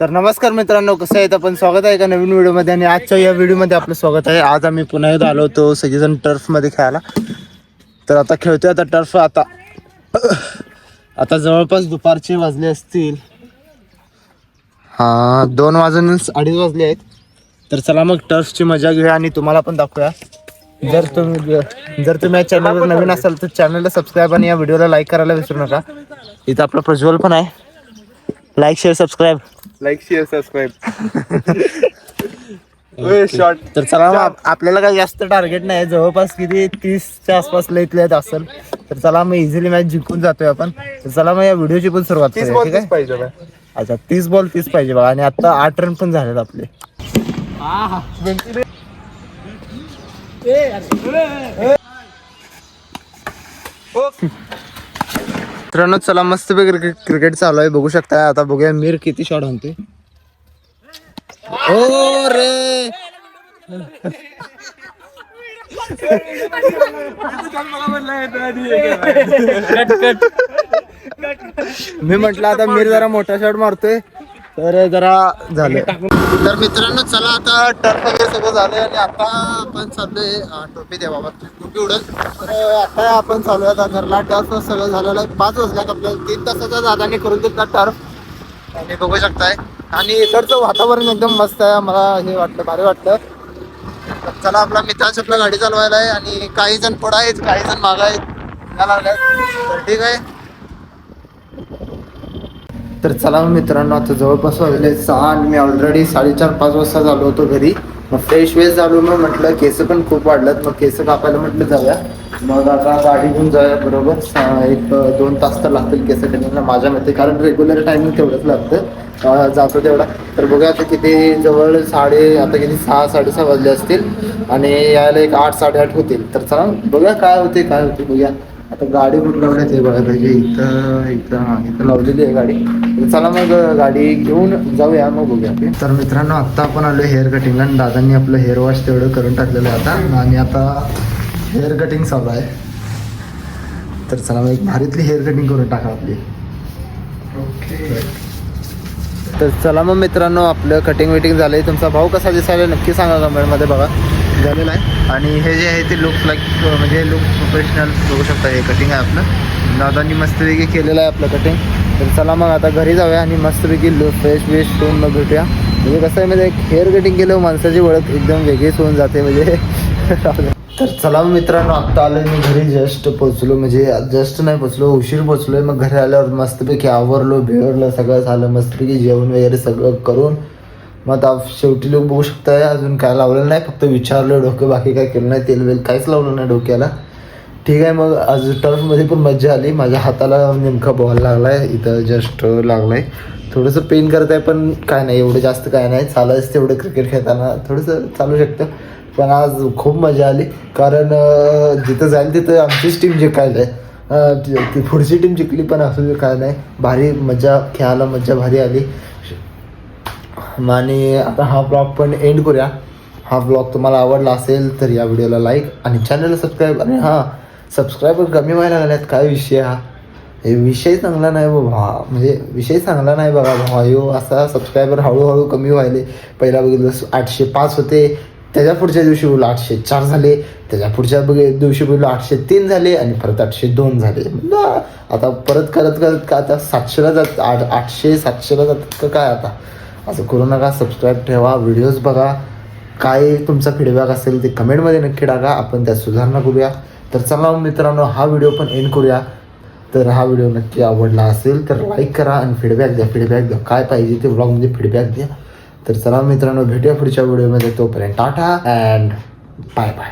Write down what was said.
तर नमस्कार मित्रांनो, कसं आहेत आपण? स्वागत आहे का नवीन व्हिडिओमध्ये. आणि आजच्या या व्हिडिओमध्ये आपलं स्वागत आहे. आज आम्ही पुन्हा एकदा आलो होतो सगळेजण टर्फमध्ये खेळायला. तर आता खेळतोय आता टर्फ. आता जवळपास दुपारचे वाजले असतील 2 वाजून 2:30 वाजले आहेत. तर चला मग टर्फची मजा घेऊया आणि तुम्हाला पण दाखवूया. जर तुम्ही या चॅनलवर नवीन असाल तर चॅनलला सबस्क्राईब आणि या व्हिडिओला लाईक करायला विसरू नका. इथं आपला प्रज्वल पण आहे. Like share subscribe. शॉर्ट. तर चला मग आपल्याला काही जास्त टार्गेट नाही. जवळपास किती 30च्या आसपास लईत असेल. तर चला मग इझिली मॅच जिंकून जातोय आपण. तर चला मग या व्हिडिओची पण सुरुवात करूया. ठीक आहे पाहिजे अच्छा 30 बॉल 30 पाहिजे बघा. आणि आता 8 रन पण झालेत आपले. मित्रांनो चला मस्त क्रिकेट चालू आहे, बघू शकता. आता बघूया मीर किती शॉट आणतोय. ओ रे मी म्हटलं आता मीर जरा मोठा शॉट मारतोय तर जरा झालं. तर मित्रांनो चला आता टर्फ वगैरे सगळं झालंय आणि आता आपण चाललोय. टोपी द्या बाबा, टोपी उडत. तर आता आपण चालूया आता घरला. टर्फ सगळं झालेलं आहे. 5 वाजल्यात आपल्याला. 3 तासाचा दादाने करून देतात टर्फ आणि बघू शकताय. आणि इकडचं वातावरण एकदम मस्त आहे. मला हे वाटलं, भारी वाटलं. चला आपला मित्रांची आपला गाडी चालवायला आहे आणि काही जण पुढं आहेत, काही जण मागं आहेत. तर ठीक आहे. तर चला मित्रांनो आता जवळपास वाजले 6 आणि मी ऑलरेडी 4:30-5 वाजता झालो होतो घरी. मग फ्रेश वेश झालो. मग म्हटलं केस पण खूप वाढलं, मग केस कापायला म्हटलं जाऊया. मग आता गाडी घेऊन जाऊया. बरोबर 1-2 तास तर लागतील केस कटिंगला माझ्या मते, कारण रेग्युलर टायमिंग तेवढंच लागतं. जातो तेवढा. तर बघूया आता किती जवळ आता किती 6-6:30 वाजले असतील आणि यायला एक 8-8:30 होतील. तर चला बघूया काय होते बघूया. आता गाडी कुठं लावण्यात हे बघा पाहिजे. इथं लावलेली आहे गाडी. तर चला मग गाडी घेऊन जाऊया, मग बघूया. तर मित्रांनो आत्ता आपण आलो हेअर कटिंगला आणि दादांनी आपलं हेअर वॉश तेवढं करून टाकलेलं आहे आता. आणि आता हेअर कटिंग चालू आहे. तर चला मग एक भारीतली हेअर कटिंग करून टाका आपली. ओके. तर चला मग मित्रांनो आपलं कटिंग विटिंग झालंय. तुमचा भाऊ कसा दिसायला नक्की सांगा कमेंटमध्ये. बघा झालेलं आहे. आणि हे जे आहे ते लुक लाईक म्हणजे लुक प्रोफेशनल बघू शकता. हे कटिंग आहे आपलं. दादांनी मस्तपैकी केलेलं आहे आपलं कटिंग. तर चला मग आता घरी जाऊया आणि मस्तपैकी फ्रेश होऊन मग भेटूया. म्हणजे कसं आहे म्हणजे हेअर कटिंग केलं माणसाची ओळख एकदम वेगळीच होऊन जाते म्हणजे. तर चला मित्रांनो आत्ता आलोय मी घरी. जस्ट पोचलो, म्हणजे जस्ट नाही पोचलो, उशीर पोचलोय. मग घरी आल्यावर मस्तपैकी आवरलो बिवरलं सगळं झालं. मस्तपैकी जेवण वगैरे सगळं करून मग आता शेवटी लोक बघू शकताय. अजून काय लावलेलं नाही, फक्त विचारलं डोकं, बाकी काय केलं नाही. तेल वेल काहीच लावलं नाही डोक्याला. ठीक आहे. मग आज टर्फमध्ये पण मजा आली. माझ्या हाताला नेमका बॉल लागलाय, इथं जस्ट लागलाय. थोडंसं पेन करत आहे पण काय नाही, एवढं जास्त काय नाही. चालायचं तेवढं क्रिकेट खेळताना थोडंसं चालू शकतं. पण आज खूप मजा आली, कारण जिथं जाईल तिथं आमचीच टीम जिंकायला आहे. ती पुढची टीम जिंकली पण असं काय नाही. भारी मजा, खेळायला मजा भारी आली. आणि आता हा ब्लॉग पण एंड करूया. हा ब्लॉग तुम्हाला आवडला असेल तर या व्हिडिओला लाईक आणि चॅनलला सबस्क्राईब. आणि सबस्क्रायबर कमी व्हायला लागल्यात. काय विषय हे विषय चांगला नाही बाबा, म्हणजे विषय चांगला नाही बघा भावा. यो असा सबस्क्रायबर हळूहळू कमी व्हायले. पहिला बघितलं 805 होते, त्याच्या पुढच्या दिवशी बोललो 804 झाले, त्याच्या पुढच्या दिवशी बोललो 803 झाले आणि परत 802 झाले. आता परत करत का आता 700ला जात, 800-700ला जातात का काय. आता असं करू नका. सबस्क्राईब ठेवा, व्हिडिओज बघा. काय तुमचा फीडबॅक असेल ते कमेंटमध्ये नक्की टाका, आपण त्यात सुधारणा करूया. तर चला मित्रांनो हा व्हिडिओ पण एंड करूया. तर हा व्हिडिओ नक्की आवडला असेल तर लाईक करा आणि फीडबॅक द्या. काय पाहिजे ते व्लॉगमध्ये फीडबॅक द्या. तर चला मित्रांनो भेटूया पुढच्या व्हिडिओमध्ये. तोपर्यंत टाटा अँड बाय बाय.